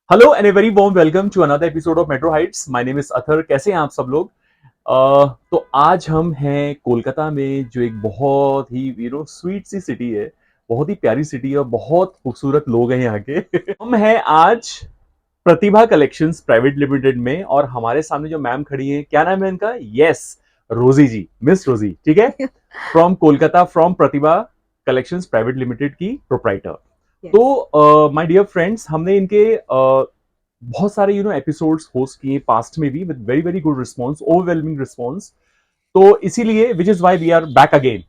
Hello and a very warm welcome to another episode of Metro Heights. My name is Athar. कैसे हैं आप सब लोग? तो आज हम हैं कोलकाता में, जो एक बहुत ही स्वीट सी सिटी है, बहुत ही प्यारी सिटी है और बहुत खूबसूरत लोग हैं यहाँ के। हम हैं आज प्रतिभा कलेक्शंस प्राइवेट लिमिटेड में, और हमारे सामने जो मैम खड़ी हैं, क्या नाम है इनका? यस, रोजी जी, मिस रोजी, ठीक है, from Kolkata, from Pratibha collections private limited की प्रोप्राइटर। तो माय डियर फ्रेंड्स, हमने इनके बहुत सारे एपिसोड्स होस्ट किए पास्ट में भी, with very very good response, overwhelming response. तो इसीलिए which is why we are back again,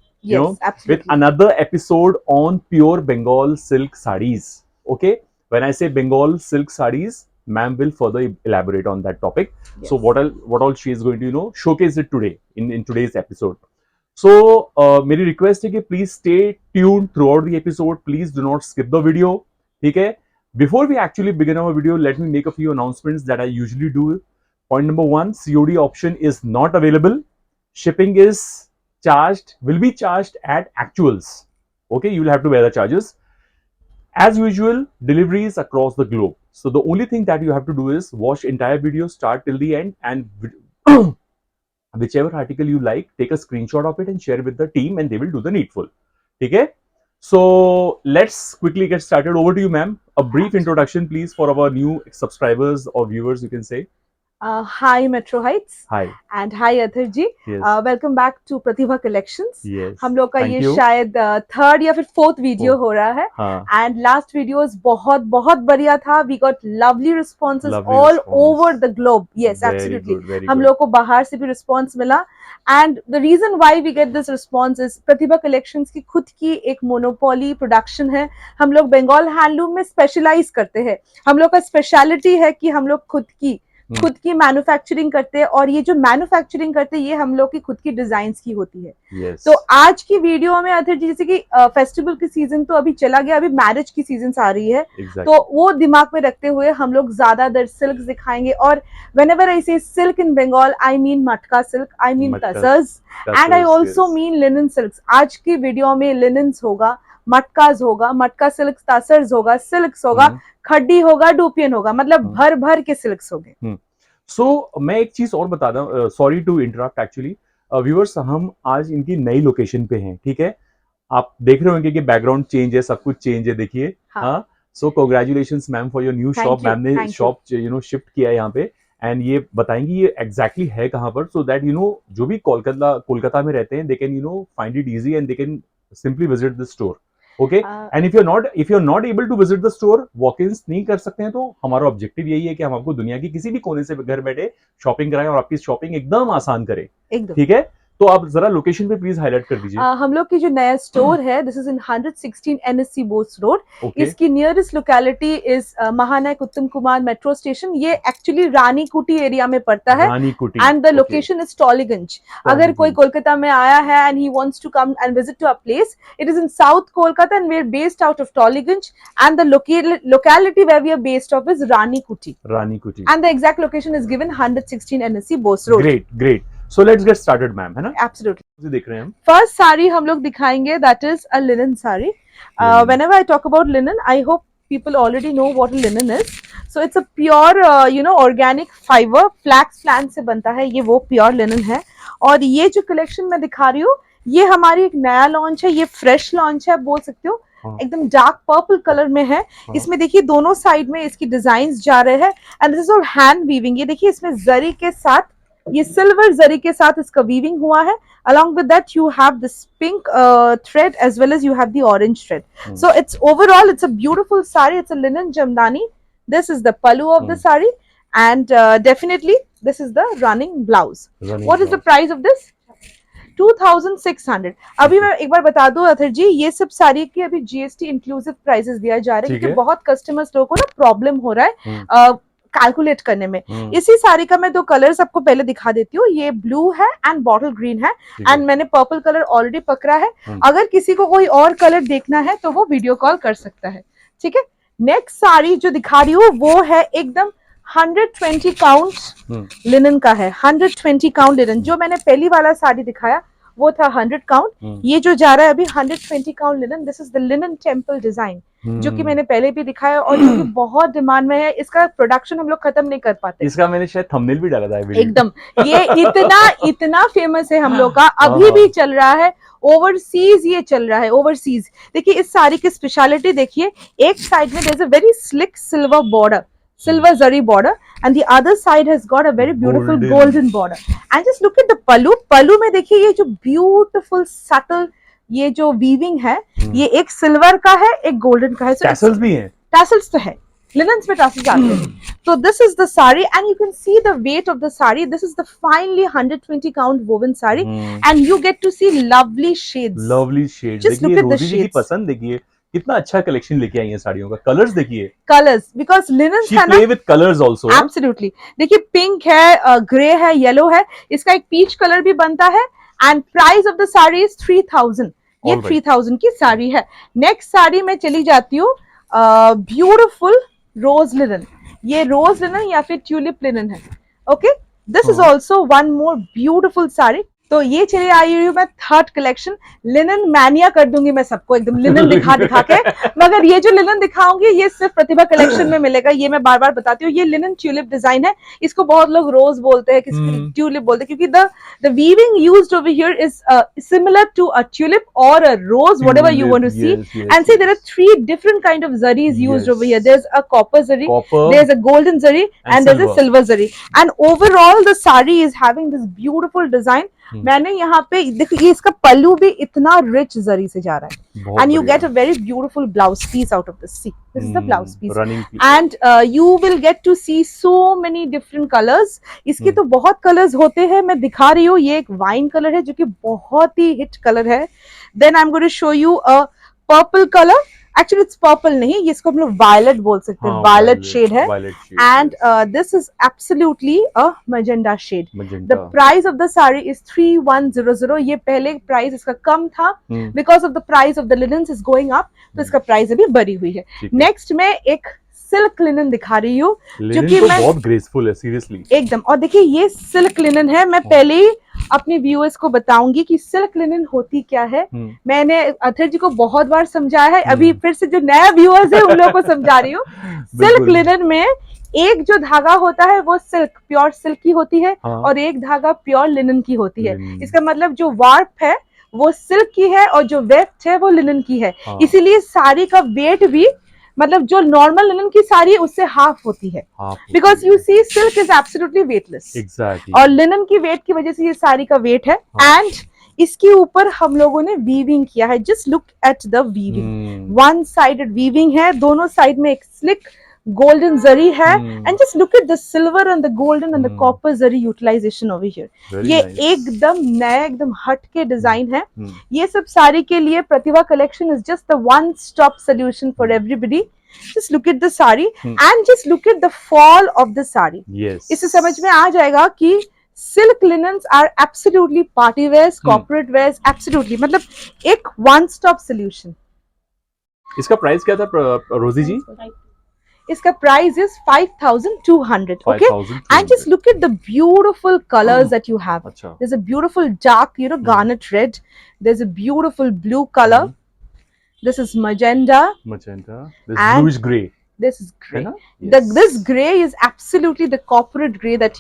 with another episode on pure Bengal silk sarees. Okay, when I say Bengal silk sarees, ma'am will further elaborate on that topic. Yes. So what all she is going to showcase it today in today's episode. So मेरी request है कि please stay tune through out the episode, please do not skip the video, ठीक है? Before we actually begin our video, let me make a few announcements that I usually do. Point number one, COD option is not available. Shipping is will be charged at actuals. Okay, you will have to bear the charges. As usual, deliveries across the globe. So the only thing that you have to do is watch entire video start till the end, and whichever article you like, take a screenshot of it and share with the team, and they will do the needful. Okay? So let's quickly get started. Over to you, ma'am. A brief introduction, please, for our new subscribers or viewers, you can say. Hi Metro Heights. Hi. And hi Athar ji. Yes. Welcome back to Pratibha Collections. Yes. हम लोग का Thank ये you. शायद third या फिर fourth video हो रहा है. हाँ. एंड लास्ट वीडियोस बहुत बहुत बढ़िया था. We got lovely responses all over the globe. Yes, absolutely. हम लोग को बाहर से भी रिस्पॉन्स मिला. And the reason why we get this response is Pratibha Collections की खुद की एक मोनोपोली प्रोडक्शन है. हम लोग बंगाल हैंडलूम में स्पेशलाइज करते हैं. हम लोग का स्पेशलिटी है कि हम लोग खुद की मैन्युफैक्चरिंग करते हैं, और ये जो मैन्युफैक्चरिंग करते हैं ये हम लोग की खुद की डिजाइन्स की होती है. Yes. तो आज की वीडियो में अथर जी, जैसे कि फेस्टिवल की सीजन तो अभी चला गया, अभी मैरिज की सीजन आ रही है. Exactly. तो वो दिमाग में रखते हुए हम लोग ज्यादातर सिल्क दिखाएंगे. और whenever I say silk in Bengal, I mean matka silk, I mean tussars, and I also mean linen silks. आज की वीडियो में लिनन्स होगा, मटकाज होगा, मटका सिल्क, टसर्स होगा, सिल्क्स होगा, खड्डी होगा, डूपियन होगा, मतलब भर भर के सिल्क्स होंगे. सो मैं एक चीज और बता दूं, sorry to interrupt actually viewers, हम आज इनकी नई लोकेशन पे हैं, ठीक है? आप देख रहे होंगे कि बैकग्राउंड चेंज है, सब कुछ चेंज है, देखिए. हाँ. सो congratulations ma'am for your new shop. Ma'am ने शॉप शिफ्ट किया है यहाँ पे, एंड ये बताएंगी ये एग्जैक्टली है कहाँ पर, सो दैट जो भी कोलकाता में रहते हैं, they can find it easy and they can simply visit the store. Okay, and if you are not able to visit the store, walk in नहीं कर सकते हैं, तो हमारा ऑब्जेक्टिव यही है कि हम आपको दुनिया की किसी भी कोने से घर बैठे शॉपिंग कराएं और आपकी शॉपिंग एकदम आसान करें. ठीक है? तो आप जरा लोकेशन पे प्लीज हाईलाइट कर दीजिए. हम लोग की जो नया स्टोर है, this is in 116 NSC Bose road. इसकी nearest locality is Mahanayak Uttam Kumar metro station. ये एक्चुअली रानी कुटी एरिया में पड़ता है, and the location is Tollygunge. अगर कोई कोलकाता में आया है and he wants to come and visit to a place, it is in south Kolkata and we are based out of Tollygunge, and the locality where we are based of is रानी कुटी, and the exact location is given 116 NSC Bose road. Great. So let's get started, ma'am, है ना? Absolutely. देख रहे हैं हम. First sari हम लोग दिखाएंगे, that is a linen sari. Whenever I talk about linen, I hope people already know what a linen is. So it's a pure, organic fiber, flax plant से बनता है. ये वो pure linen है. और ये जो collection मैं दिखा रही हूँ, ये हमारी एक नया लॉन्च है. ये फ्रेश लॉन्च है, आप बोल सकते हो. एकदम डार्क पर्पल कलर में है. इसमें देखिए दोनों साइड में इसकी डिजाइन जा रहे हैं, and this is all hand weaving. ये देखिए इसमें जरी के साथ, ये सिल्वर जरी के साथ इसका वीविंग हुआ है. Along with that, you have this pink thread as well as you have the orange thread. So it's overall, it's a beautiful sari. It's a linen jamdani. This is the pallu of the sari, and definitely this is the running blouse. What is the price of this? 2600. अभी मैं एक बार बता दूं अथर जी, ये सब साड़ी की अभी GST inclusive prices दिया जा रहा है, क्योंकि बहुत कस्टमर्स लोगों को ना प्रॉब्लम हो रहा है कैलकुलेट करने में. इसी साड़ी का मैं दो कलर्स आपको पहले दिखा देती हूँ. ये ब्लू है एंड बॉटल ग्रीन है, एंड मैंने पर्पल कलर ऑलरेडी पकड़ा है. अगर किसी को कोई और कलर देखना है तो वो वीडियो कॉल कर सकता है. ठीक है? नेक्स्ट साड़ी जो दिखा रही हूँ वो है एकदम 120 काउंट लिनन का है. 120 काउंट लिनन. जो मैंने पहली वाला साड़ी दिखाया वो था 100 काउंट. ये जो जा रहा है अभी 120 count linen. This is the linen temple design. जो कि मैंने पहले भी दिखाया और जो कि बहुत डिमांड में है। इसका प्रोडक्शन हम लोग खत्म नहीं कर पाते। इसका मैंने शायद थंबनेल भी डाला था वीडियो। एकदम, ये इतना फेमस है हम लोग का, अभी भी चल रहा है। ओवरसीज ये चल रहा है, ओवरसीज। देखिए इस साड़ी की स्पेशलिटी देखिए, एक साइड में there is a very slick silver border, silver zari border, and the other side has got a very beautiful golden border. And just look at the pallu. pallu में देखिए ये जो beautiful subtle ये जो weaving है, ये एक silver का है, एक गोल्डन का है। टैसल्स भी हैं। टैसल्स तो है, linens में टैसल्स आते हैं। So this is the sari, and you can see the weight of the sari. This is the finely 120 count woven sari, and you get to see lovely shades. Lovely shades. Just look at the shades. की पसंद देखिए, कितना अच्छा collection लेके आई है साड़ियों का। Colours देखिए, कलर्स, बिकॉज लिनन्स है ना, play with colours also. Absolutely. देखिए पिंक है, ग्रे है, येलो है, इसका एक पीच कलर भी बनता है। And price of the sari is 3000। ये 3000 की साड़ी है। नेक्स्ट साड़ी में चली जाती हूँ, ब्यूटिफुल रोज लिनन। ये रोज लिनन या फिर ट्यूलिप लिनन है। Okay, this is also one more beautiful sari. तो ये चले आई हूँ मैं थर्ड कलेक्शन। लिनन मैनिया कर दूंगी मैं सबको, एकदम लिनन दिखा के। मगर ये जो लिनन दिखाऊंगी ये सिर्फ प्रतिभा कलेक्शन में मिलेगा, ये मैं बार बार बताती हूँ। ये लिनन ट्यूलिप डिजाइन है, इसको बहुत लोग रोज बोलते हैं, किसी ट्यूलिप बोलते हैं, क्योंकि the weaving used over here is similar to a tulip और a rose, whatever you want to see. And see there are 3 different kind of zaris used over here. There's a copper zari, there's a golden zari, and there's a silver zari. And overall the sari is having this beautiful design. मैंने यहाँ पे देखो, ये इसका पल्लू भी इतना rich जरी से जा रहा है, and you get a very beautiful blouse piece out of this. See, this is the blouse piece, and you will get to see so many different colours. इसके तो बहुत कलर्स होते हैं, मैं दिखा रही हूँ। ये एक वाइन कलर है जो कि बहुत ही हिट कलर है। Then I am going to show you a purple colour. Actually it's purple नहीं, ये इसको हम लोग वायलेट बोल सकते हैं, वायलेट शेड है। And this is absolutely a magenta shade. The price of the sari is 3100। ये पहले प्राइस इसका कम था, because of the price of the linens is going up, तो इसका प्राइस अभी बढ़ी हुई है। नेक्स्ट में एक सिल्क लिनन दिखा रही हूँ, जो कि मैं बहुत ग्रेसफुल है, सीरियसली एकदम। और देखिए ये सिल्क लिनन है। मैं पहले ही अपने व्यूअर्स को बताऊंगी कि सिल्क लिनन होती क्या है। मैंने अथर जी को बहुत बार समझाया है, अभी फिर से जो नया व्यूअर्स है उन लोगों को समझा रही हूँ। सिल्क लिनन में एक जो धागा होता है वो सिल्क, प्योर सिल्क की होती है, और एक धागा प्योर लिनन की होती है। इसका मतलब जो वार्प है वो सिल्क की है और जो वेफ्ट है वो लिनन की है। इसीलिए साड़ी का वेट भी, मतलब जो नॉर्मल लिनन की साड़ी है उससे हाफ होती है, because you see silk is absolutely weightless. Exactly. और लिनन की वेट की वजह से ये साड़ी का वेट है। एंड इसके ऊपर हम लोगों ने वीविंग किया है। Just look at the weaving, one sided weaving है, दोनों साइड में एक स्लिक golden zari है, and just look at the silver and the golden and the copper zari utilization over here. ये एकदम नया, एकदम हट के डिजाइन है। ये सब साड़ी के लिए प्रतिभा collection is just the one stop solution for everybody. Just look at the sari and just look at the fall of the sari. Yes. इससे समझ में आ जाएगा कि silk linens are absolutely party wears, corporate wears, absolutely, मतलब एक one stop solution. इसका price क्या था रोजी जी? इसका price is 5200. Okay, and just look at the beautiful colors that you have. There's a beautiful dark, garnet red. There's a beautiful blue color. This is magenta. This bluish gray. This is gray. Yes. This gray is absolutely the corporate gray that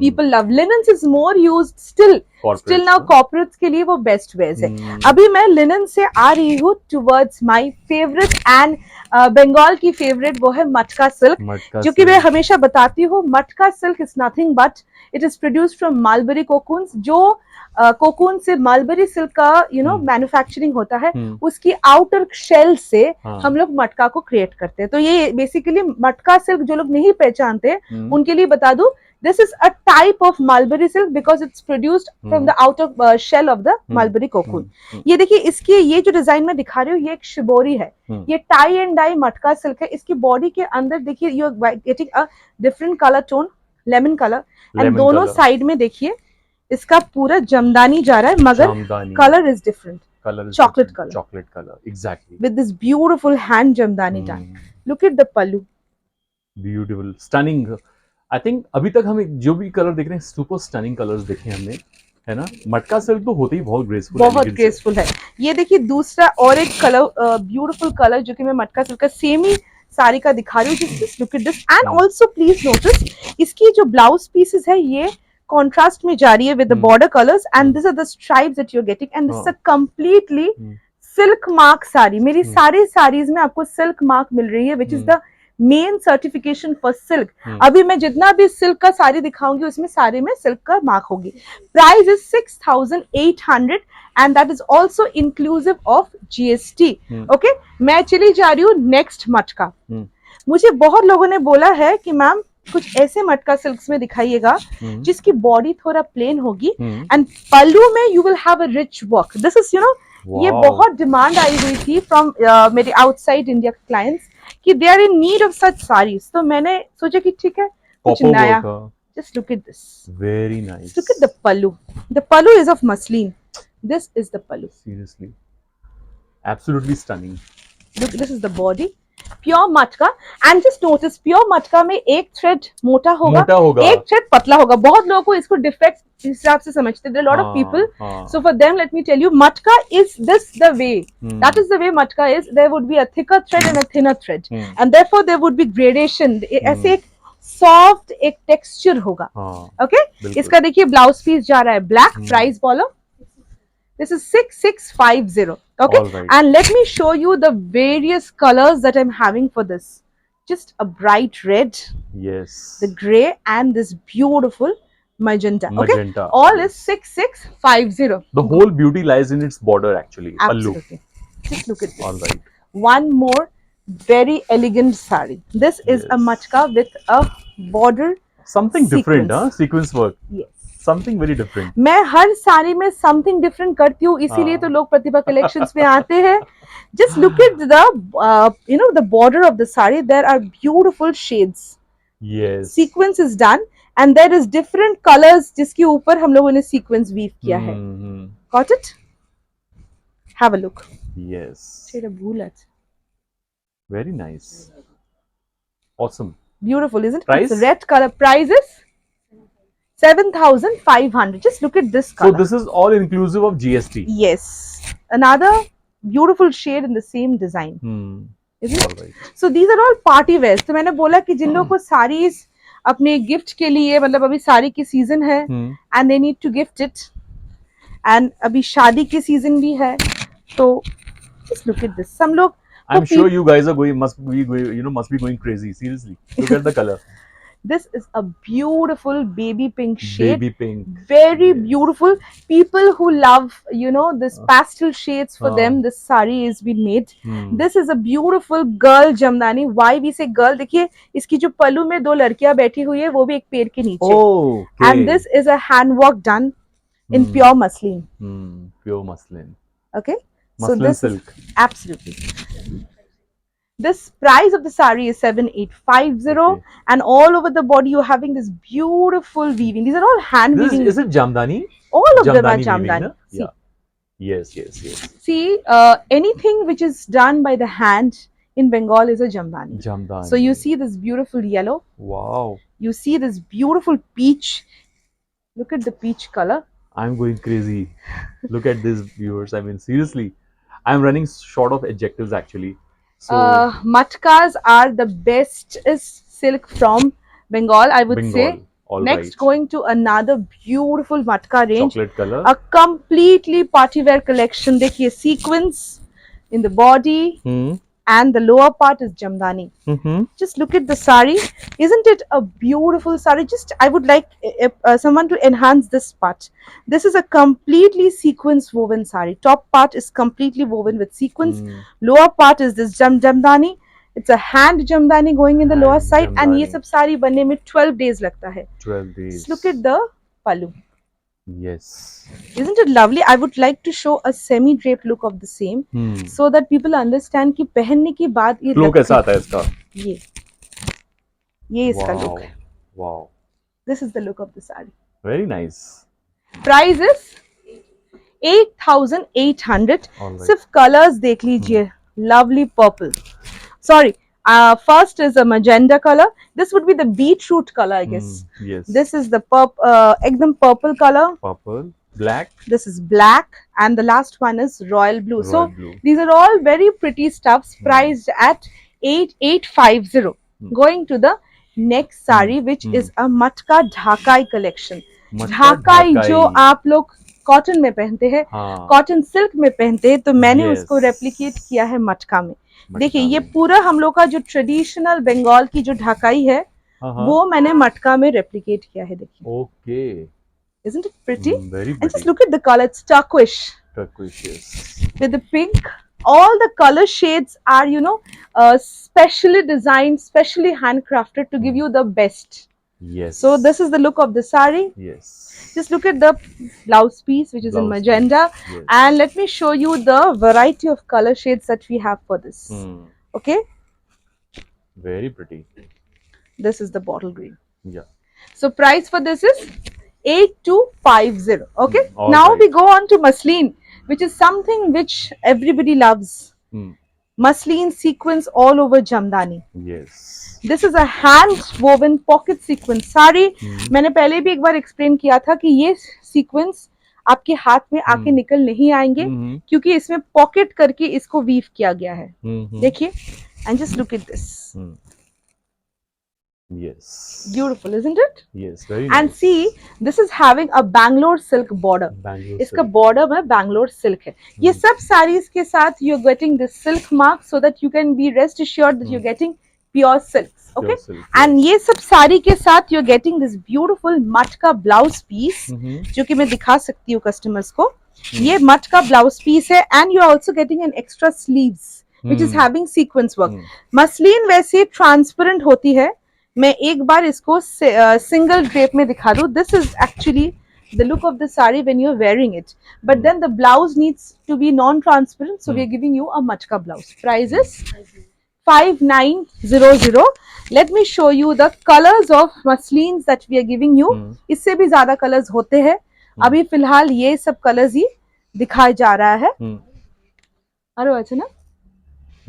people love. Linens is more used still. Still now corporates के लिए वो best wears है। अभी मैं linen से आ रही हूँ towards my favorite and Bengal की फेवरेट, वो है मटका सिल्क, जो कि मैं हमेशा बताती हूँ। मटका silk is nothing but it is produced from mulberry cocoons. जो कोकून से मलबरी सिल्क का मैन्युफैक्चरिंग होता है, उसकी आउटर शेल से हम लोग मटका को क्रिएट करते हैं। तो ये बेसिकली मटका सिल्क जो लोग नहीं पहचानते उनके लिए बता दूं, this is a type of mulberry silk because it's produced from the outer shell of the mulberry cocoon. ये देखिए, इसकी ये जो डिजाइन में दिखा रही हूँ, ये एक शिबोरी है। ये tie and dye matka silk है। इसकी बॉडी के अंदर देखिए, you are getting a different colour tone, lemon colour, and दोनों साइड में देखिए इसका पूरा जमदानी जा रहा है, मगर colour is different, chocolate color, exactly, with this beautiful hand jamdani done. Look at the pallu, beautiful, stunning. I think अभी तक हम जो भी कलर देख रहे हैं, सुपर स्टनिंग कलर्स देखे हमने। है ना, मटका सिल्क तो होते ही बहुत ग्रेसफुल, बहुत ग्रेसफुल है। ये देखिए दूसरा और एक कलर, ब्यूटीफुल कलर जो कि मैं मटका सिल्क का सेम ही साड़ी का दिखा रही हूँ। Just look at this and also please notice इसकी जो ब्लाउज पीसेस है ये कॉन्ट्रास्ट में जा रही है with the border colours and this are the stripes that you are getting and this is completely silk mark sari. मेरी सारे साड़ीज में आपको सिल्क मार्क मिल रही है which is the main certification for silk. अभी मैं जितना भी सिल्क का साड़ी दिखाऊंगी उसमें सारे में सिल्क का मार्क होगी। Price is 6,800 and that is also inclusive of GST. Okay, मैं चली जा रही हूँ नेक्स्ट मटका। मुझे बहुत लोगों ने बोला है कि मैम कुछ ऐसे मटका सिल्क्स में दिखाइएगा जिसकी बॉडी थोड़ा प्लेन होगी एंड पल्लू में you will have a rich work. This is you know ये बहुत डिमांड आई हुई थी फ्रॉम मेरे आउटसाइड इंडिया क्लाइंट्स कि they are in need of such saris. तो मैंने सोचा कि ठीक है कुछ नया। Just look at this, very nice. Look at the pallu, the pallu is of muslin. This is the pallu, seriously absolutely stunning. Look this is the body, pure matka and just notice pure matka में एक थ्रेड मोटा होगा, एक थ्रेड पतला होगा। बहुत लोगों को इसको डिफेक्ट हिसाब से समझते हैं, lot of people, so for them let me tell you matka is this the way, that is the way matka is. There would be a thicker thread and a thinner thread and therefore there would be gradation. ऐसे एक soft एक texture होगा। Okay, इसका देखिए blouse piece जा रहा है black, price बोलो। This is 6,650. Okay, right. And let me show you the various colors that I'm having for this. Just a bright red, yes, the gray, and this beautiful magenta. Okay, all is 6,650. The whole beauty lies in its border, actually. Absolutely. Just look at this. All right. One more very elegant sari. This is a machka with a border. Something different, huh? Sequence work. Yes. Something very different. मैं हर साड़ी में something different करती हूँ, इसीलिए तो लोग प्रतिभा collections में आते हैं। Just look at the you know the border of the sari. There are beautiful shades. Yes. Sequence is done and there is different colors जिसके ऊपर हम लोगों ने sequence weave किया है। Got it? Have a look. Yes. Shera भूलत. Very nice. Awesome. Beautiful, isn't it? Price? It's red color. Price is 7,500. Just look at this color. So this is all inclusive of GST. Yes. Another beautiful shade in the same design. Isn't it? Right. So these are all party wears. तो मैंने बोला कि जिन लोगों को साड़ीज अपने gift के लिए, मतलब अभी साड़ी की सीजन है and they need to gift it and अभी शादी की सीजन भी है, तो just look at this. some लोग I'm sure you guys are must be going crazy. Seriously, look at the color. This is a beautiful baby pink shade. Baby pink. Very beautiful. People who love, you know, this pastel shades, for them, this sari is been made. This is a beautiful girl jamdani. Why we say girl? देखिए इसकी जो पल्लू में दो लड़कियां बैठी हुई है वो भी एक पेड़ के नीचे. Oh, okay. And this is a hand work done in pure muslin. Pure muslin. Okay. Muslin so this silk. Absolutely. This price of the sari is 7,850 and all over the body you're having this beautiful weaving. These are all hand weaving. Is it Jamdani? All of them are Jamdani. No? Yeah. Yes. See, anything which is done by the hand in Bengal is a Jamdani. Jamdani. So you see this beautiful yellow. Wow. You see this beautiful peach. Look at the peach color. I'm going crazy. Look at this, viewers. I mean, seriously, I'm running short of adjectives actually. So, matkas are the best silk from Bengal, I would say. All Next, right. going to another beautiful matka range. Chocolate color. A completely party wear collection. देखिए sequins in the body and the lower part is Jamdani. Just look at the sari. Isn't it a beautiful sari? Just I would like someone to enhance this part. This is a completely sequence woven sari. Top part is completely woven with sequins. Lower part is this Jamdani. It's a hand Jamdani going in the lower side and ये सब सारी बनने में 12 days लगता है. 12 days. Just look at the pallu. Yes. Isn't it lovely? I would like to show a semi-draped look of the same, so that people understand कि पहनने के बाद ये look कैसा आता है इसका? ये इसका look है. Wow. This is the look of the sari. Very nice. Price is 8,800. सिर्फ colors देख लीजिए. Lovely purple. Sorry. First is a magenta color. This would be the beetroot color, I guess. Yes. This is the एकदम purple color. Purple. Black, this is black, and the last one is royal blue. royal So blue. these are all very pretty stuffs priced at 8850. Going to the next sari, which is a मटका Dhakai collection. मटका ढाकाई जो ढाकाई। आप लोग cotton में पहनते हैं, हाँ, cotton silk में पहनते हैं, तो मैंने Yes. उसको रेप्लिकेट किया है मटका में. मटका देखिए ये में। पूरा हम लोग का जो ट्रेडिशनल बंगाल की जो ढाकाई है, हाँ, हाँ। वो मैंने मटका में रेप्लिकेट किया है. देखिए, Okay. isn't it pretty? Very And just pretty. look at the color, it's turquoise Turquoise, yes. with the pink. All the color shades are, specially designed, specially handcrafted to give you the best. Yes. So this is the look of the sari. Yes. Just look at the blouse piece, which is in Blouse magenta. piece, yes. And let me show you the variety of color shades that we have for this. Okay, Very pretty. this is the bottle green. Yeah. So price for this is 8250. Okay. All Now right. we go on to muslin, which is something which everybody loves. Muslin sequence all over Jamdani. Yes. This is a hand woven pocket sequence sari. मैंने पहले भी एक बार explain किया था कि ये sequence आपके हाथ में आके निकल नहीं आएंगे, क्योंकि इसमें पॉकेट करके इसको वीव किया गया है. देखिए, and just look at this. Yes. Beautiful, isn't it? Yes, very nice. And see, this is having a Bangalore silk border. Bangalore इसका silk. border में Bangalore silk है. ये सब sarees के साथ you're getting this silk mark, so that you can be rest assured that you're getting pure silks. Okay. Pure silk, And ये सब साड़ी के साथ you're getting this beautiful मटका blouse piece, जो कि मैं दिखा सकती हूँ customers को. ये मटका blouse piece है, and you're also getting an extra sleeves, which is having sequence work. Muslin वैसे transparent होती है. मैं एक बार इसको सिंगल ड्रेप में दिखा दूं. This is actually the look of the sari when you're wearing it, but then the blouse needs to be non-transparent, so we are giving you a matka blouse. Price is 5900. Let me show you the colors of muslins that we are giving you. इससे भी ज्यादा colors होते हैं. अभी फिलहाल ये सब colors ही दिखाया जा रहा है. अरे अच्छा ना?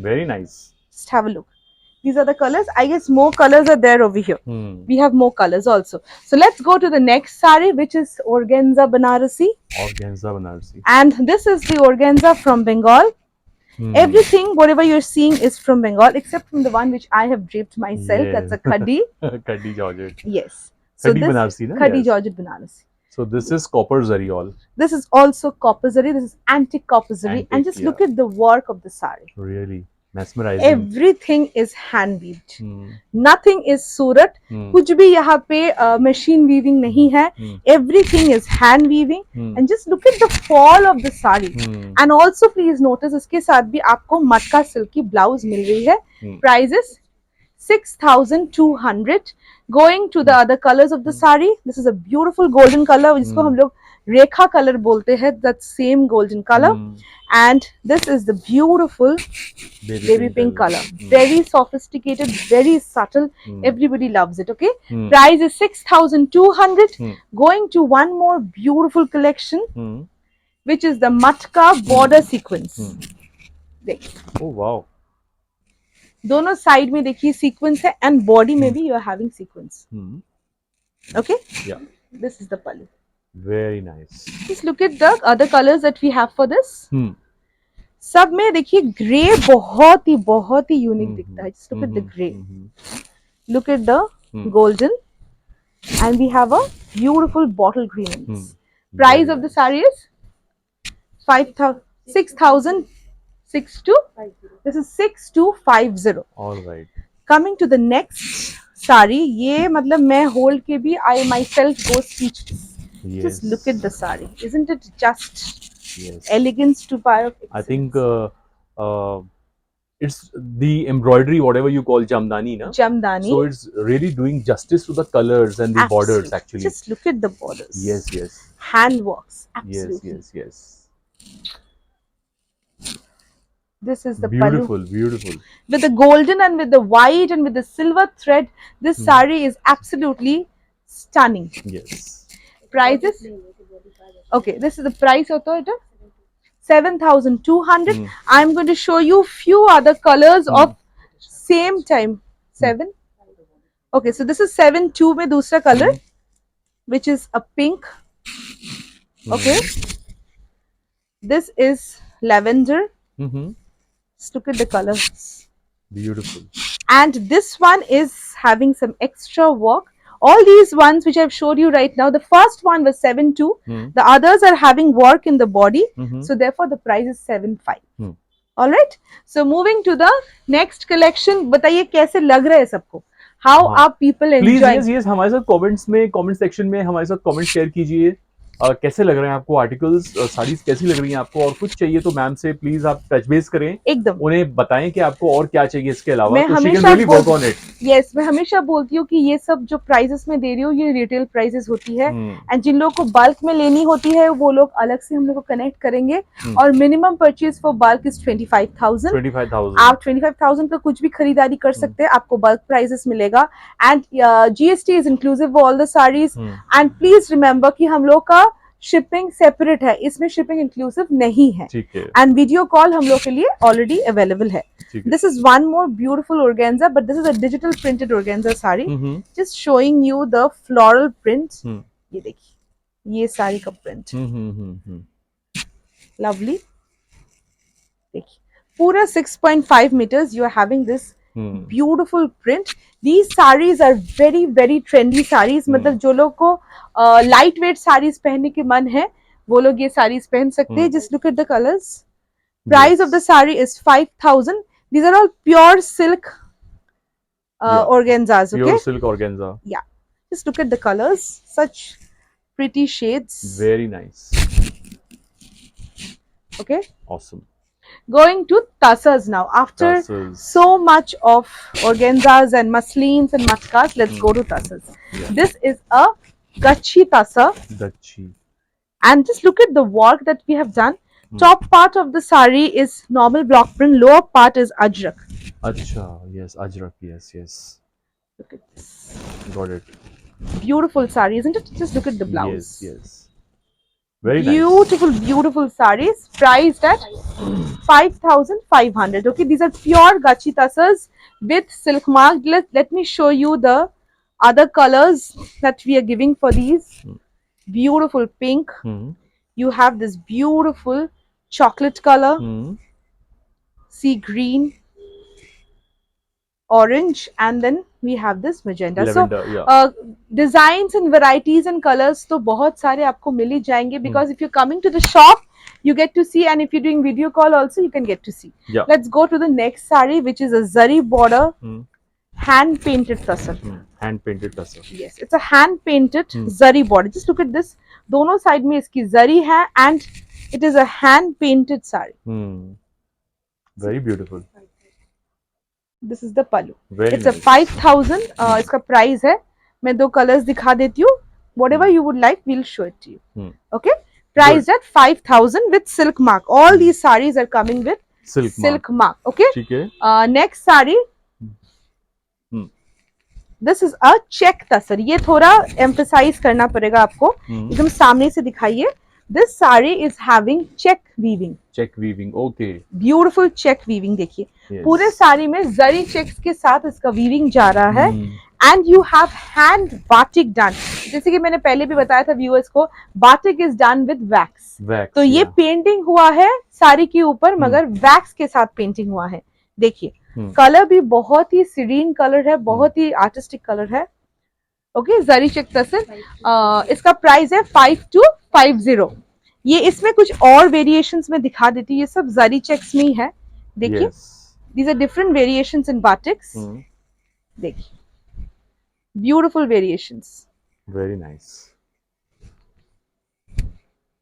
Very nice. Just have a look. These are the colors. I guess more colors are there over here. We have more colors also. So let's go to the next sari, which is organza Banarasi. Organza Banarasi. And this is the organza from Bengal. Everything, whatever you're seeing, is from Bengal, except from the one which I have draped myself. Yes. That's a khadi. Khadi Georgette. Yes. So Khadi this Banarasi, na? khadi Yes. Georgette Banarasi. So this is copper zari all. This is also copper zari. This is antique copper zari. Antique, And just yeah. look at the work of the sari. Really mesmerizing. Everything is hand weaved. Nothing is Surat. कुछ भी यहाँ पे machine weaving नहीं है. Everything is hand weaving. And just look at the fall of the sari. And also please notice, इसके साथ भी आपको मटका सिल्क की blouse मिल रही है. Price is 6200. Going to the other colors of the sari. This is a beautiful golden color, जिसको हम लोग रेखा color बोलते हैं. That same golden color. And this is the beautiful baby pink color. Very sophisticated, very subtle. Everybody loves it. Okay. Price is 6200. Going to one more beautiful collection, which is the matka border sequence. देखिए, Oh wow. दोनों side में देखिए sequence है, and body में भी you are having sequence. Okay. Yeah. This is the pallu. Very nice. Just look at the other colors that we have for this. सब में देखिए ग्रे बहुत ही यूनिक दिखता है. Just look at the gray. Look at the golden, and we have a beautiful bottle green in this. Price of the saree is 62. This is 6250. All right. Coming to the next saree, ये मतलब मैं hold के भी I myself go speechless. Yes. Just look at the saree. Isn't it just Yes. elegance to buy? I think it's the embroidery, whatever you call jamdani, na? Jamdani. So it's really doing justice to the colors and the borders, Absolutely. actually. Just look at the borders. Yes, yes. Hand works. Absolutely. Yes. This is the pallu. Beautiful, beautiful. With the golden and with the white and with the silver thread, this saree is absolutely stunning. Yes. Prices? Okay, this is the price of it. 7,200. I'm going to show you few other colors of same time. 7. Okay, so this is 7-2 में दूसरा color, which is a pink. Okay, this is lavender. Mm-hmm. Just look at the colors. Beautiful. And this one is having some extra work. All these ones which I've showed you right now, the first one was 7.2. Hmm. The others are having work in the body, Mm-hmm. so therefore the price is 7.5. Hmm. All right. So moving to the next collection. बताइए कैसे लग रहा है सबको? How हाँ. are people please enjoying? Yes yes हमारे साथ comments में कमेंट सेक्शन में हमारे साथ कमेंट शेयर कीजिए। कैसे लग रहे हैं आपको आर्टिकल्स, साड़ीज कैसी लग रही हैं आपको, और कुछ चाहिए तो मैम से प्लीज आप टच बेस करें, एकदम उन्हें बताएं कि आपको और क्या चाहिए इसके अलावा, मैं तो शी कैन हमेशा really work on it. Yes मैं हमेशा बोलती हूँ कि ये सब जो प्राइसेस में दे रही हूँ ये रिटेल प्राइसेस होती है, एंड जिन लोगों को बल्क में लेनी होती है वो लोग अलग से हम लोग को कनेक्ट करेंगे। और minimum purchase for bulk is 25,000। 25,000 आप 25,000 का कुछ भी खरीदारी कर सकते हैं, आपको बल्क प्राइसेस मिलेगा, and GST is inclusive all the saris. And please remember कि हम लोग का शिपिंग सेपरेट है, इसमें शिपिंग इंक्लूसिव नहीं है, ठीक है। एंड वीडियो कॉल हम लोग के लिए ऑलरेडी अवेलेबल है। ठीक है। This is one more beautiful organza, but this is a digital printed organza sari, just showing you the floral print। ये देखिए ये साड़ी का प्रिंट lovely। देखिए पूरा 6.5 meters you are having this beautiful print। These sarees are very very trendy sarees। मतलब जो लोग को लाइट वेट साड़ीज पहनने के मन है वो लोग ये साड़ीज पहन सकते हैं। Just look at the colors। Price of the saree is 5,000। These are all pure silk organzas, okay? Pure silk organza. Yeah. Just look at the colors. Such pretty shades. Very nice. Okay. Awesome. Going to tassas now. After so much of organzas and muslins and matkas, let's go to tassas. Yeah. This is a Gachi tassa. Gachi. And just look at the work that we have done. Top part of the sari is normal block print, lower part is ajrak. Acha, yes, ajrak, yes, yes. Look at this. Got it. Beautiful sari, isn't it? Just look at the blouse. Yes, yes. Very beautiful, nice. Beautiful saris, priced at 5,500. Okay, these are pure Gachi tassas with silk mark. Let me show you the other colors that we are giving for these. Beautiful pink. You have this beautiful chocolate color, sea green, orange, and then we have this magenta. Lavender, so yeah. Designs and varieties and colors तो बहुत सारे आपको मिल ही जाएंगे, because if you're coming to the shop you get to see, and if you're doing video call also you can get to see. Yeah. Let's go to the next sari, which is a zari border hand painted tassar. Hand painted tassar. Yes, it's a hand painted zari border. Just look at this. दोनों side में इसकी जरी है, and it is a hand painted sari. Very beautiful. This is the pallu. It's a 5,000 इसका price है। मैं दो colours दिखा देती हूँ। Whatever you would like, we'll show it to you. Okay, priced at 5,000 with silk mark. All these sarees are coming with silk mark. Okay. ठीक है। Next saree. This is a check tussar. ये थोड़ा emphasise करना पड़ेगा आपको, एकदम सामने से दिखाइए। This sari is having check weaving. Check weaving, okay. Beautiful check weaving देखिए। पूरे साड़ी में जरी चेक्स के साथ इसका वीविंग जा रहा है, and you have hand batik done. जैसे कि मैंने पहले भी बताया था व्यूअर्स को, batik is done with wax. तो ये पेंटिंग हुआ है साड़ी के ऊपर, मगर वैक्स के साथ पेंटिंग हुआ है। देखिए कलर भी बहुत ही सीरीन कलर है, बहुत ही आर्टिस्टिक कलर है। ओके, जरी चेक तसर। इसका प्राइस है 5,250। ये इसमें कुछ और वेरिएशंस में दिखा देती हूँ, ये सब जरी चेक्स में ही है। देखिए these are different variations in batiks. देखिए beautiful variations, very nice,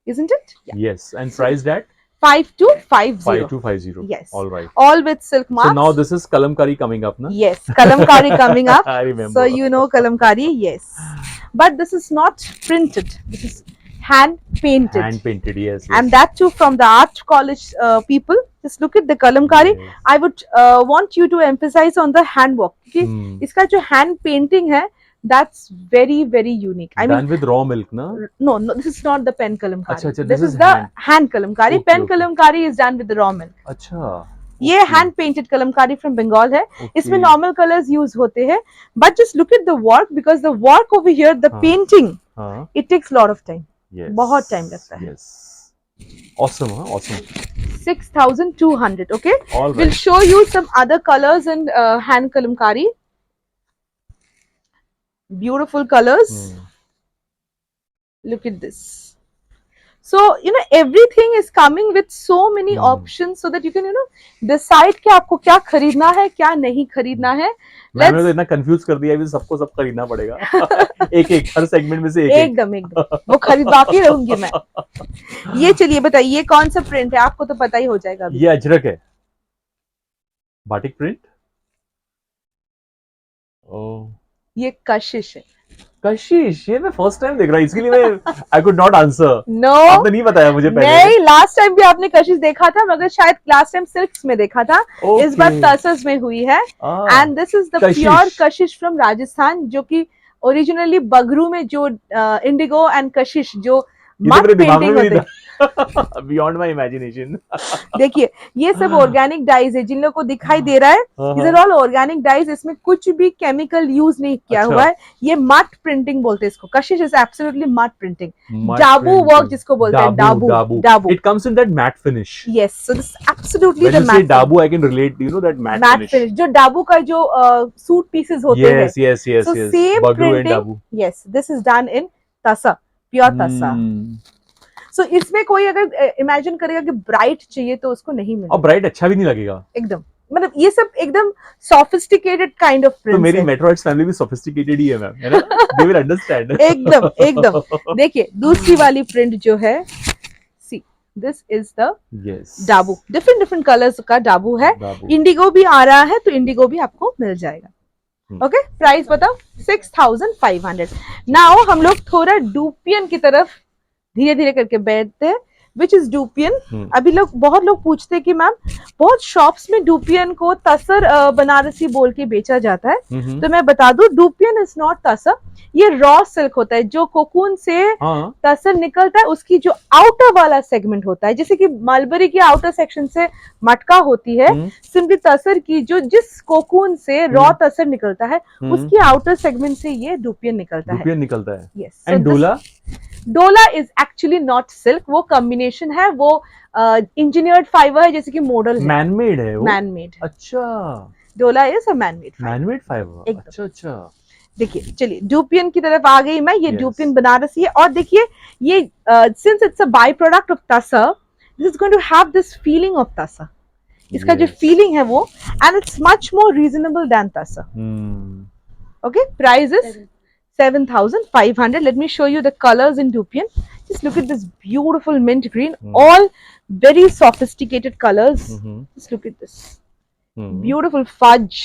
isn't it? Yes, and priced at 5,250. 5,250. Yes. All right. All with silk marks. So now this is kalamkari coming up, na? Yes, kalamkari coming up. I remember. So you know kalamkari, yes. But this is not printed. This is hand painted. Hand painted, yes. And that too from the art college people. Just look at the kalamkari. Yes. I would want you to emphasize on the handwork. Okay? इसका जो hand painting है, that's very very unique. I done with raw milk, na? No, this is not the pen kalamkari. Achha, this is the hand kalamkari. Okay, pen kalamkari is done with the raw milk. अच्छा, ये hand painted kalamkari from Bengal है। इसमें normal colors use होते हैं, but just look at the work, because the work over here, the painting, it takes a lot of time. Yes. बहुत time लगता है. Yes. Awesome, huh? Awesome. 6,200. Okay. All We'll right. show you some other colors in hand kalamkari. Beautiful colors. Look at this. So everything is coming with so many options, so that you can decide कि आपको क्या खरीदना है, क्या नहीं खरीदना है. मैंने तो इतना कंफ्यूज कर दिया, अभी सबको सब खरीदना पड़ेगा. एक एक हर सेगमेंट में से एक एकदम वो खरीदवा के रहूंगी मैं. ये चलिए बताइए, ये कौन सा प्रिंट है, आपको तो पता ही हो जाएगा अभी. ये अजरक है, बाटिक प्रिंट. ये कशिश है. कशिश, ये मैं फर्स्ट टाइम देख रहा हूँ, इसके लिए मैं I could not answer. No, आपने नहीं बताया मुझे पहले. नहीं, लास्ट टाइम भी आपने कशिश देखा था, मगर शायद लास्ट टाइम सिल्क्स में देखा था. इस बार तसर्स में हुई है. And this is the pure Kashish from Rajasthan, जो कि ओरिजिनली बगरू में जो इंडिगो एंड कशिश जो मट पेंटिंग होते हैं. Beyond my imagination. देखिए, ये सब ऑर्गेनिक डाइज है, जिन लोगों को दिखाई दे रहा है, these are all organic dyes. इसमें कुछ भी केमिकल यूज नहीं किया हुआ है. ये मट प्रिंटिंग बोलते हैं इसको. कशिश इज एब्सोल्युटली मट प्रिंटिंग. डाबू वर्क जिसको बोलते हैं, Dabu. It comes in that matte finish. Yes, so this is absolutely when the you matte say dabu, I can relate, that matte finish. जो डाबू का जो सूट पीसेस होते हैं. Yes. So same Bagru and printing. dabu. Yes, this is done in tasa, pure tasa. So इसमें कोई अगर imagine करेगा कि ब्राइट चाहिए तो उसको नहीं मिलेगा. और ब्राइट अच्छा भी नहीं लगेगा एकदम. मतलब ये सब एकदम सोफिस्टिकेटेड काइंड ऑफ प्रिंट्स. तो मेरी मेट्रोइड्स फैमिली भी सोफिस्टिकेटेड ही है मैम, है ना? They will understand. एकदम. देखिए, दूसरी वाली प्रिंट जो है, सी this is the Dabu. Different colours का डाबू है. इंडिगो भी आ रहा है, तो इंडिगो भी आपको मिल जाएगा. ओके, प्राइस बताओ. 6,500. नाउ हम लोग थोड़ा डूपियन की तरफ धीरे धीरे करके बैठते हैं. Which is dupion. अभी बहुत लोग पूछते हैं कि मैम, बहुत शॉप्स में डूपियन को तसर बनारसी बोल के बेचा जाता है. तो मैं बता दूं, डूपियन इज नॉट तसर. ये रॉ सिल्क होता है, जो कोकून से तसर निकलता है, उसकी जो आउटर वाला सेगमेंट होता है. जैसे कि मलबरी की आउटर सेक्शन से मटका होती है, सिंपली तसर की जो जिस कोकून से रॉ तसर निकलता है, उसकी आउटर सेगमेंट से ये डूपियन निकलता है. यस. एंड डोला. डोला इज एक्चुअली नॉट सिल्क. वो कॉम्बिनेशन है, वो इंजीनियर्ड फाइबर है, जैसे कि मॉडल मैनमेड है वो. मैनमेड. अच्छा. डोला इज अ मैनमेड फाइबर. अच्छा. देखिए, चलिए डूपियन की तरफ आ गई मैं. ये डूपियन बनारसी है. और देखिए, ये since it's a byproduct of tussar, this is going to have this feeling of tussar. इसका जो फीलिंग है वो, and it's much more reasonable than tussar. Okay, price is 7,500. Let me show you the colors in Dupion. Just look at this beautiful mint green. All very sophisticated colors. Just look at this. Beautiful fudge.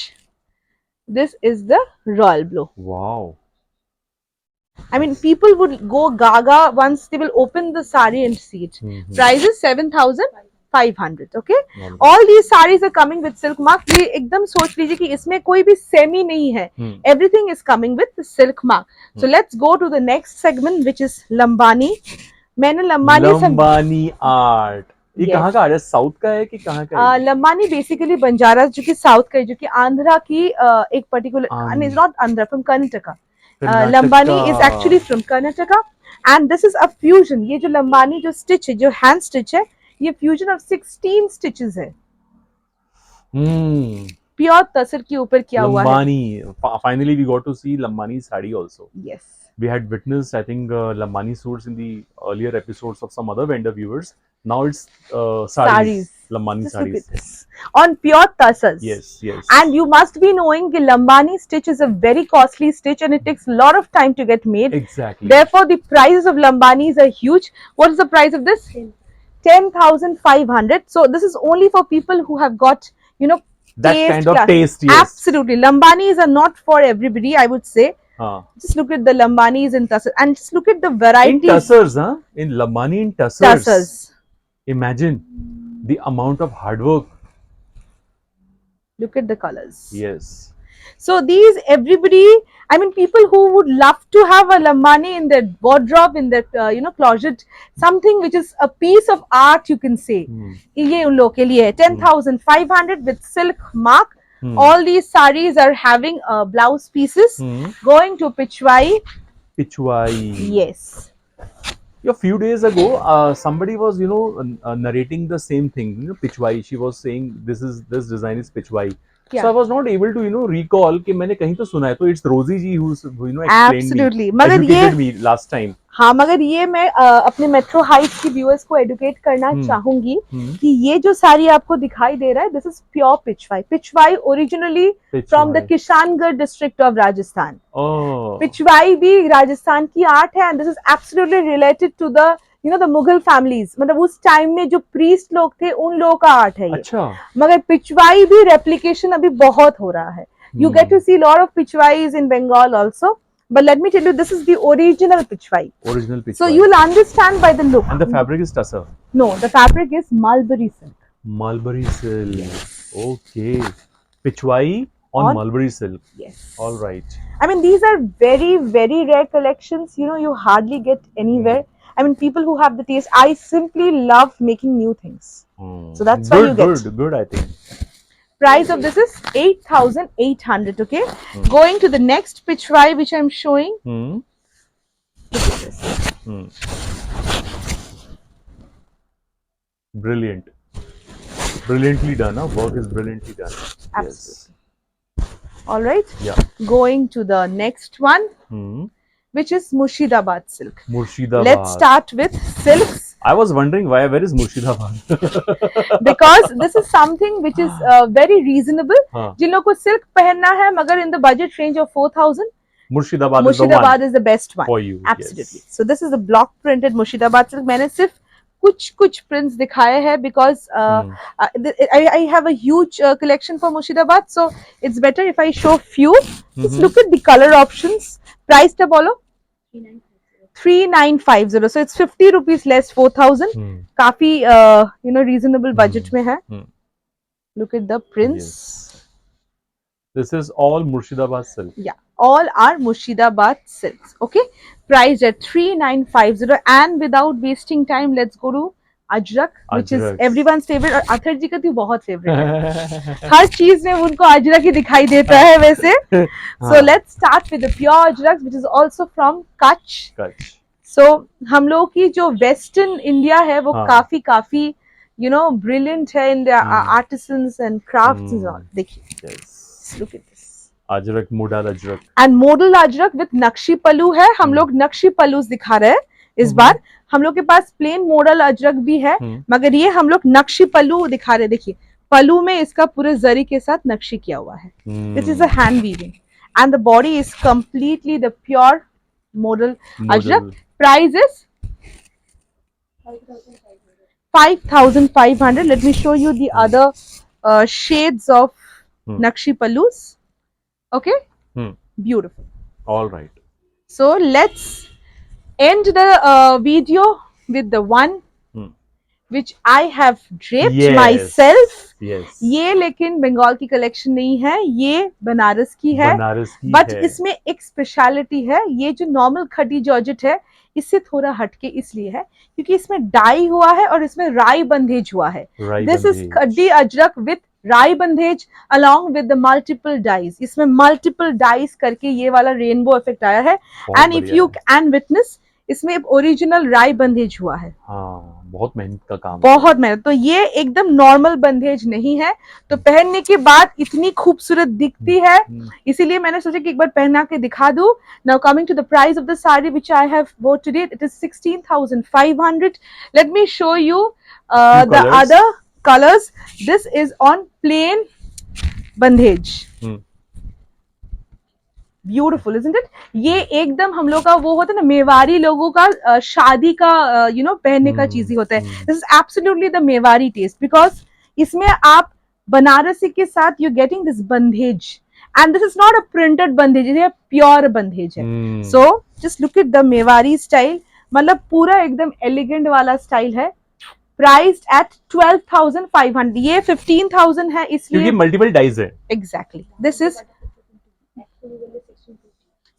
This is the royal blue. Wow. I mean, people would go gaga once they will open the sari and see it. Price is 7,500. Okay. All these sarees are coming with silk mark. ये एकदम सोच लीजिए कि इसमें कोई भी semi नहीं है. Everything is coming with the silk mark. So let's go to the next segment, which is Lambani. मैंने लंबानी आर्ट. ये कहाँ का है? साउथ का है कि कहाँ का है? लंबानी बेसिकली बंजारा, जो कि साउथ का है, जो कि आंध्रा की एक particular, is not Andhra, from Karnataka. Lambani is actually from Karnataka, and this is a fusion. ये जो लंबानी जो स्टिच है, जो हैंड स्टिच है, ये फ्यूजन ऑफ 16 स्टिचेस है. प्योर तसर के ऊपर किया हुआ है. Lambani. Finally we got to see Lambani sari also. Yes. We had witnessed, I think, Lambani suits in the earlier episodes of some other vendor viewers. Now it's saris. Lambani Just saris. look at this. On pure tasars. Yes. And you must be knowing that Lambani stitch is a very costly stitch, and it takes a lot of time to get made. Exactly. Therefore, the prices of Lambanis are huge. What is the price of this? 10,500. So this is only for people who have got, that kind of taste. Yes. Absolutely. Lambanis are not for everybody, I would say. Just look at the Lambanis in Tassar, and just look at the varieties. In Tassars, in Lambani, in Tassars. Imagine the amount of hard work. Look at the colors. Yes. So these, everybody, I mean, people who would love to have a Lambani in their wardrobe, in their closet, something which is a piece of art, you can say. ये उन लोगों के लिए 10,500 with silk mark. All these sarees are having blouse pieces going to Pichwai. Pichwai. Yes. A few days ago, somebody was, narrating the same thing. Pichwai. She was saying this design is Pichwai. So Yeah. I was not able to, recall कि मैंने कहीं तो सुना है. तो it's Rosie ji who's, explained me, Absolutely. मगर ये educated me last time. हाँ, मगर ये मैं अपने मेट्रो हाइट्स की व्यूअर्स को एडुकेट करना चाहूंगी कि ये जो साड़ी आपको दिखाई दे रहा है, this is pure pichwai. Pichwai originally from the Kishangarh district of Rajasthan. Pichwai भी राजस्थान की आर्ट है and this is absolutely related to the the Mughal families. मतलब उस टाइम में जो प्रीस्ट लोग थे उन लोगों का आर्ट है ये. अच्छा. मगर पिचवाई भी रेप्लिकेशन अभी बहुत हो रहा है. You get to see a lot of pichwais in Bengal also. But let me tell you, this is the original pichwai. Original Pichwai. So you'll understand by the look. And the fabric is tussar. No, the fabric is mulberry silk. Mulberry silk. Okay. Pichwai on mulberry silk. Yes. All right. I mean, these are very, very rare collections. You hardly get anywhere. I mean, people who have the taste. I simply love making new things. So that's why you get. Good, I think. Price of this is 8,800. Okay. Going to the next pichwai which I'm showing. Look at this. Brilliant. Brilliantly done. Huh? Work is brilliantly done. Absolutely. All right. Yeah. Going to the next one, which is Murshidabad silk. Murshidabad. Let's start with silks. I was wondering where is Murshidabad? Because this is something which is very reasonable. जिन लोगों को silk पहनना है मगर in the budget range of 4,000, Murshidabad is the best one for you. Absolutely. Yes. So this is the block printed Murshidabad silk. मैंने सिर्फ कुछ prints दिखाए हैं because I have a huge collection for Murshidabad, so it's better if I show few. Just look at the color options. Price टा बोलो. 3950. So it's 50 rupees less, 4,000. काफी reasonable budget में है. Look at the prints. Yes. This is all Murshidabad silk. Yeah, all are Murshidabad silks. Okay, priced at 3950. And without wasting time, let's go to Ajrak, which is everyone's favorite. और अथर जी का तो बहुत favourite है. हर चीज में उनको अजरक ही दिखाई देता है वैसे. So let's start with the pure Ajrak, which is also from Kutch. So हम लोग की जो वेस्टर्न इंडिया है वो काफी brilliant है in their artisans and crafts and all. देखिए. Yes. Look at this. Ajrak, modal Ajrak. And modal Ajrak with नक्शी पल्लू है. हम लोग नक्शी पल्लूस दिखा रहे हैं इस बार. हम लोग के पास प्लेन मॉडल अजरक भी है मगर ये हम लोग नक्शी पल्लू दिखा रहे. देखिए पल्लू में इसका पूरे जरी के साथ नक्शी किया हुआ है. This is a hand weaving and the body is completely the pure model Ajrak. Price is 5,500. Let me show you the other shades of Nakshi Pallus. Okay? Beautiful. All right. So let's end the video with the one which I have draped myself. Yes. ये लेकिन बंगाल की collection नहीं है, ये बनारस की है. But इसमें एक स्पेशलिटी है. ये जो नॉर्मल खड़ी जॉर्जेट है इससे थोड़ा हटके इसलिए है क्योंकि इसमें डाई हुआ है और इसमें राई बंधेज हुआ है. दिस इज खड्डी अजरक विथ राई बंधेज along with the multiple dyes. इसमें multiple dyes करके ये वाला रेनबो इफेक्ट आया है. And if you can witness इसमें ओरिजिनल राई बंधेज हुआ है. हाँ, बहुत मेहनत का काम. बहुत मेहनत. तो ये एकदम नॉर्मल बंधेज नहीं है. तो पहनने के बाद इतनी खूबसूरत दिखती है इसीलिए मैंने सोचा कि एक बार पहना के दिखा दूं. Now coming to the price of the sari which I have bought today, it is 16,500. Let me show you the other colors. This is on plain bandhej. Beautiful, isn't it? ये एकदम हम लोग का वो होता है ना मेवारी लोगों का शादी का पहनने का चीज ही होता है. This is absolutely the Mewari taste because इसमें आप बनारसी के साथ you're getting this bandhej and this is not a printed bandhej, ये pure bandhej है. So just look at the Mewari style. मतलब पूरा एकदम elegant वाला style है. Priced at 12,500. ये 15,000 है इसलिए क्योंकि मल्टीपल डाइज है. Exactly. This is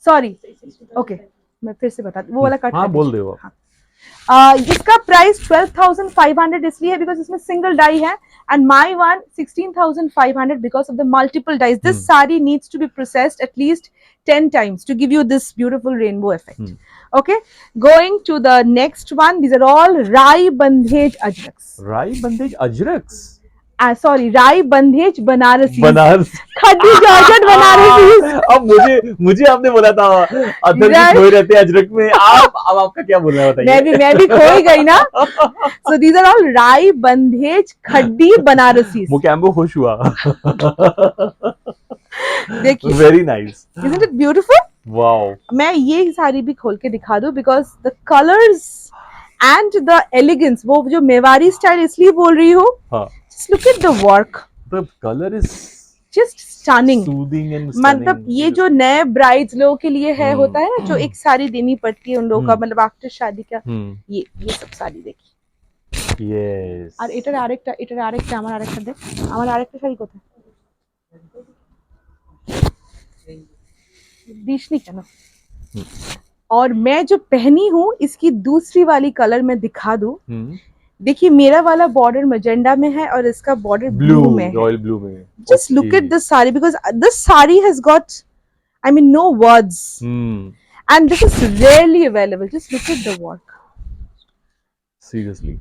sorry. Okay. मैं फिर से बता वो वाला कट. हाँ बोल दो. इसका प्राइस 12,500 इसलिए है बिकॉज इसमें सिंगल डाई है, and my one 16,500 because of the multiple dyes. This sari needs to be processed at least 10 times to give you this beautiful rainbow effect. Okay, going to the next one. These are all Rai Bandhej Ajraks. Rai Bandhej Ajraks. Sorry, Rai Bandhej Banarasi. Banaras khaddi georgette Banarasi. अब मुझे आपने बोला था other भी खोए रहते हैं अजरक में. अब आपका क्या बोलना है बताइए. मैं भी खोई गई ना. So these are all Rai Bandhej khaddi Banarasi. Mogambo खुश हुआ. देखिए, very nice. Isn't it beautiful? Wow. मैं ये साड़ी भी खोल के दिखा दूं because the colours and the elegance, वो जो मेवारी स्टाइल इसलिए बोल रही हूँ. Just look at the work. The color is just stunning. Soothing and stunning. मतलब ये जो नए ब्राइड्स लोगों के लिए है, होता है ना, जो एक साड़ी देनी पड़ती है उन लोगों का, मतलब आफ्टर शादी का, ये सब साड़ी देखिए. Yes. আর এটার আরেকটা আমার আরেকটা শাড়ি কোথায় दिशनी क्या ना. और मैं जो पहनी हूँ इसकी दूसरी वाली कलर में दिखा दूं. देखिए, मेरा वाला बॉर्डर मजेंडा में है और इसका बॉर्डर ब्लू में है. रॉयल ब्लू में. Just look at this saree because this saree has got, I mean, no words. And this is rarely available. Just look at the work. Seriously.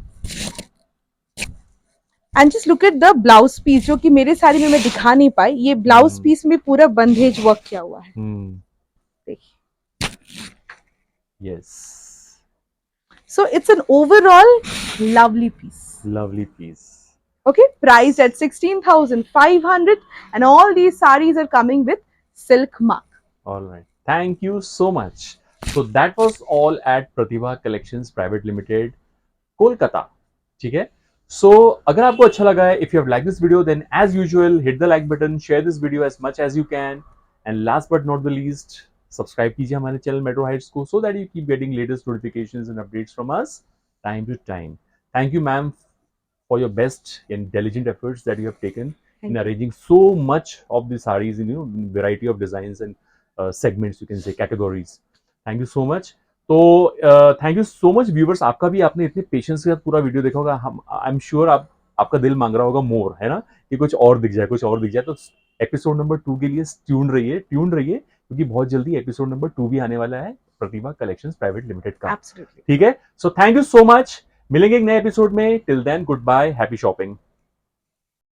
And just look at the blouse piece, जो कि मेरे साड़ी में मैं दिखा नहीं पाई. ये blouse piece में पूरा बंधेज वर्क किया हुआ है. देखिए. Yes. So it's an overall lovely piece. Lovely piece. Okay, priced at 16,500, and all these sarees are coming with silk mark. All right. Thank you so much. So that was all at Pratibha Collections Private Limited, Kolkata. ठीक है. So अगर आपको अच्छा लगा है, if you have liked this video, then as usual hit the like button, share this video as much as you can, and last but not the least, subscribe कीजिए हमारे channel metro Heights को, so that you keep getting latest notifications and updates from us time to time. Thank you, ma'am, for your best and diligent efforts that you have taken in arranging so much of the sarees in variety of designs and segments, you can say categories. Thank you so much. तो thank you so much viewers. आपका भी, आपने इतने patience के साथ पूरा video देखा होगा. हम आई एम श्योर आपका दिल मांग रहा होगा मोर, है ना, कि कुछ और दिख जाए, कुछ और दिख जाए. तो एपिसोड नंबर 2 के लिए ट्यून रहिए क्योंकि बहुत जल्दी एपिसोड नंबर 2 भी आने वाला है प्रतिभा कलेक्शंस प्राइवेट लिमिटेड का. ठीक है. So thank you so much. मिलेंगे एक नए एपिसोड में. Till then, goodbye, happy shopping.